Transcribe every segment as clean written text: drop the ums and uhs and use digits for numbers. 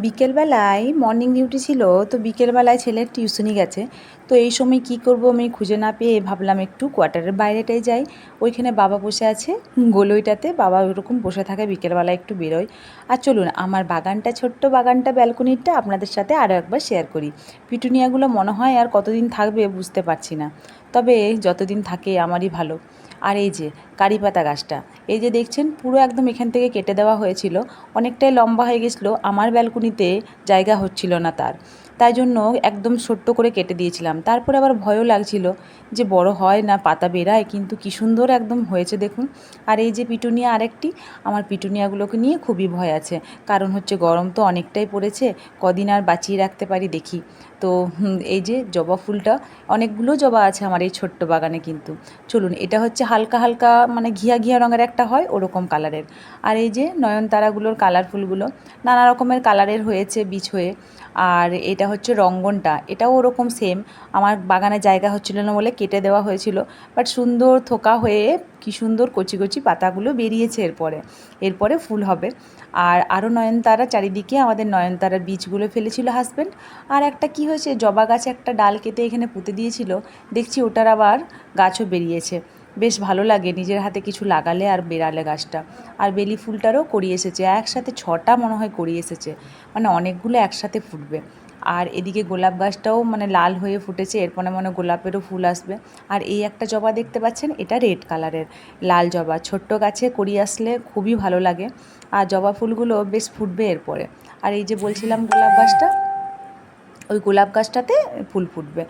বিকেলবেলায় morning duty ছিল, তো বিকেলবেলায় ছেলের টিউশনি গেছে। তো এই সময় কি করব আমি খুঁজে না পেয়ে ভাবলাম একটু কোয়ার্টারের বাইরেটাই যাই। ওইখানে বাবা বসে আছে গোলইটাতে, বাবা ওরকম বসে থাকে বিকেলবেলায় একটু বেরোয়। আর চলুন আমার বাগানটা, ছোট্ট বাগানটা, ব্যালকনিটা আপনাদের সাথে আরও একবার শেয়ার করি। পিটুনিয়াগুলো মনে হয় আর কতদিন থাকবে বুঝতে পারছি না, তবে যতদিন থাকে আমারই ভালো। আর এই যে কারি পাতা গাছটা, এই যে দেখছেন পুরো একদম এখান থেকে কেটে দেওয়া হয়েছিল, অনেকটাই লম্বা হয়ে গেছিলো, আমার ব্যালকনিতে জায়গা হচ্ছিল না তাই জন্য একদম ছোট্ট করে কেটে দিয়েছিলাম। তারপরে আবার ভয়ও লাগছিল যে বড় হয় না পাতা বেরায়, কিন্তু কী সুন্দর একদম হয়েছে দেখুন। আর এই যে পিটুনিয়া আরেকটি, আমার পিটুনিয়াগুলোকে নিয়ে খুবই ভয় আছে, কারণ হচ্ছে গরম তো অনেকটাই পড়েছে, কদিন আর বাঁচিয়ে রাখতে পারি দেখি। তো এই যে জবা ফুলটা, অনেকগুলো জবা আছে আমার এই ছোট্ট বাগানে। কিন্তু চলুন, এটা হচ্ছে হালকা হালকা মানে ঘিয়া ঘিয়া রঙের একটা হয় ওরকম কালারের। আর এই যে নয়নতারাগুলোর কালারফুলগুলো নানা রকমের কালারের হয়েছে বীজ হয়ে। আর এটা হচ্ছে রঙ্গনটা, এটাও ওরকম সেম, আমার বাগানে জায়গা হচ্ছিল না বলে কেটে দেওয়া হয়েছিল, বাট সুন্দর থোকা হয়ে কি সুন্দর কচি কচি পাতাগুলো বেরিয়েছে। এরপরে ফুল হবে। আর আরও নয়নতারা চারিদিকে, আমাদের নয়নতারার বীজগুলো ফেলেছিল হাজব্যান্ড। আর একটা কি হয়েছে, জবা গাছে একটা ডাল কেটে এখানে পুঁতে দিয়েছিল, দেখছি ওটার আবার গাছও বেরিয়েছে। বেশ ভালো লাগে নিজের হাতে কিছু লাগালে আর বেরালে গাছটা। আর বেলি ফুলটারও করি এসেছে, একসাথে 6টা মনে হয় করি এসেছে, মানে অনেকগুলো একসাথে ফুটবে। আর এদিকে গোলাপ গাছটাও মানে লাল হয়ে ফুটেছে, এরপরে মনে গোলাপেরও ফুল আসবে। আর এই একটা জবা দেখতে পাচ্ছেন, এটা রেড কালারের লাল জবা, ছোট্ট গাছে করি আসলে খুবই ভালো লাগে। আর জবা ফুলগুলো বেশ ফুটবে এরপরে। আর এই যে বলছিলাম গোলাপ গাছটা, ওই গোলাপ গাছটাতে ফুল ফুটবে,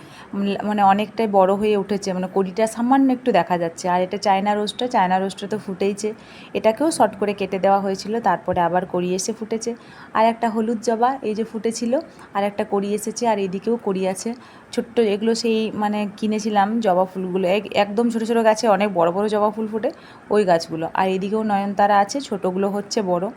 মানে অনেকটাই বড় হয়ে উঠেছে, মানে কড়িটা সামান্য একটু দেখা যাচ্ছে। আর এটা চায়না রোজটা তো ফুটেইছে, এটাকেও শর্ট করে কেটে দেওয়া হয়েছিল, তারপরে আবার কড়ি এসে ফুটেছে। আর একটা হলুদ জবা এই যে ফুটেছিল, আর একটা কড়ি এসেছে, আর এদিকেও কড়ি আছে ছোট্ট। এগুলো সেই মানে কিনেছিলাম জবা ফুলগুলো, একদম ছোটো ছোটো গাছে অনেক বড় বড় জবা ফুল ফুটে, ওই গাছগুলো। আর এদিকেও নয়নতারা আছে, ছোটোগুলো হচ্ছে বড়।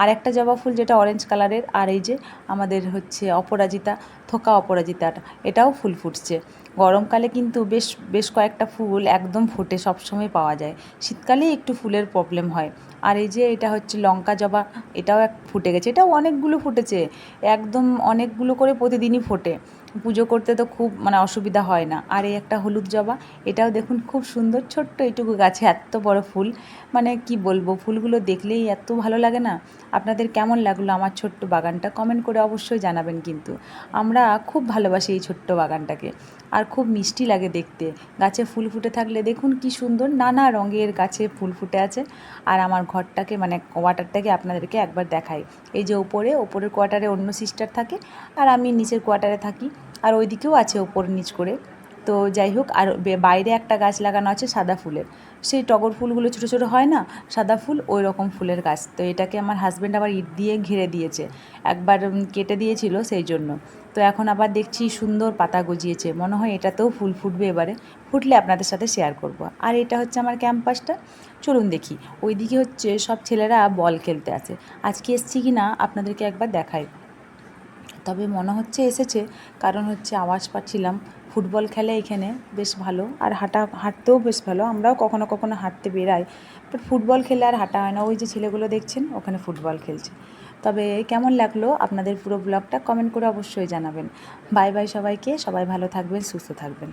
আর একটা জবা ফুল যেটা অরেঞ্জ কালারের। আর এই যে আমাদের হচ্ছে অপরাজিতা, থোকা অপরাজিতাটা, এটাও ফুল ফুটছে। গরমকালে কিন্তু বেশ বেশ কয়েকটা ফুল একদম ফোটে, সবসময় পাওয়া যায়। শীতকালেই একটু ফুলের প্রবলেম হয়। আর এই যে এটা হচ্ছে লঙ্কা জবা, এটাও ফুটে গেছে, এটাও অনেকগুলো ফুটেছে, একদম অনেকগুলো করে প্রতিদিনই ফোটে। পুজো করতে তো খুব মানে অসুবিধা হয় না। আর এই একটা হলুদ জবা, এটাও দেখুন খুব সুন্দর, ছোট্ট এইটুকু গাছে এত বড় ফুল, মানে কি বলবো, ফুলগুলো দেখলেই এত ভালো লাগে না। আপনাদের কেমন লাগলো আমার ছোট্ট বাগানটা কমেন্ট করে অবশ্যই জানাবেন। কিন্তু আমরা খুব ভালোবাসি এই ছোট্ট বাগানটাকে, আর খুব মিষ্টি লাগে দেখতে। গাছে ফুল ফুটে থাকলে দেখুন কি সুন্দর, নানা রঙের গাছে ফুল ফুটে আছে। আর আমার ঘরটাকে মানে কোয়ার্টারটাকে আপনাদেরকে একবার দেখাই। এই যে ওপরের কোয়ার্টারে অন্য সিস্টার থাকে, আর আমি নিচের কোয়ার্টারে থাকি। আর ওইদিকেও আছে ওপর নিচ করে। তো যাই হোক, আর বাইরে একটা গাছ লাগানো আছে সাদা ফুলের, সেই টগর ফুলগুলো ছোটো ছোটো হয় না, সাদা ফুল, ওই রকম ফুলের গাছ। তো এটাকে আমার হাজব্যান্ড আবার ইট দিয়ে ঘিরে দিয়েছে, একবার কেটে দিয়েছিল সেই জন্য। তো এখন আবার দেখছি সুন্দর পাতা গজিয়েছে, মনে হয় এটাতেও ফুল ফুটবে এবারে, ফুটলে আপনাদের সাথে শেয়ার করব। আর এটা হচ্ছে আমার ক্যাম্পাসটা, চলুন দেখি। ওইদিকে হচ্ছে সব ছেলেরা বল খেলতে আছে, আজকে এসছি কি না আপনাদেরকে একবার দেখাই। তবে মনে হচ্ছে এসেছে, কারণ হচ্ছে আওয়াজ পাচ্ছিলাম। ফুটবল খেলে এখানে বেশ ভালো, আর হাঁটতেও বেশ ভালো, আমরাও কখনো কখনো হাঁটতে বেরাই, বাট ফুটবল খেলে আর হাঁটা হয় না। ওই যে ছেলেগুলো দেখছেন ওখানে ফুটবল খেলছে। তবে কেমন লাগলো আপনাদের পুরো ব্লগটা কমেন্ট করে অবশ্যই জানাবেন। বাই বাই সবাইকে, সবাই ভালো থাকবেন, সুস্থ থাকবেন।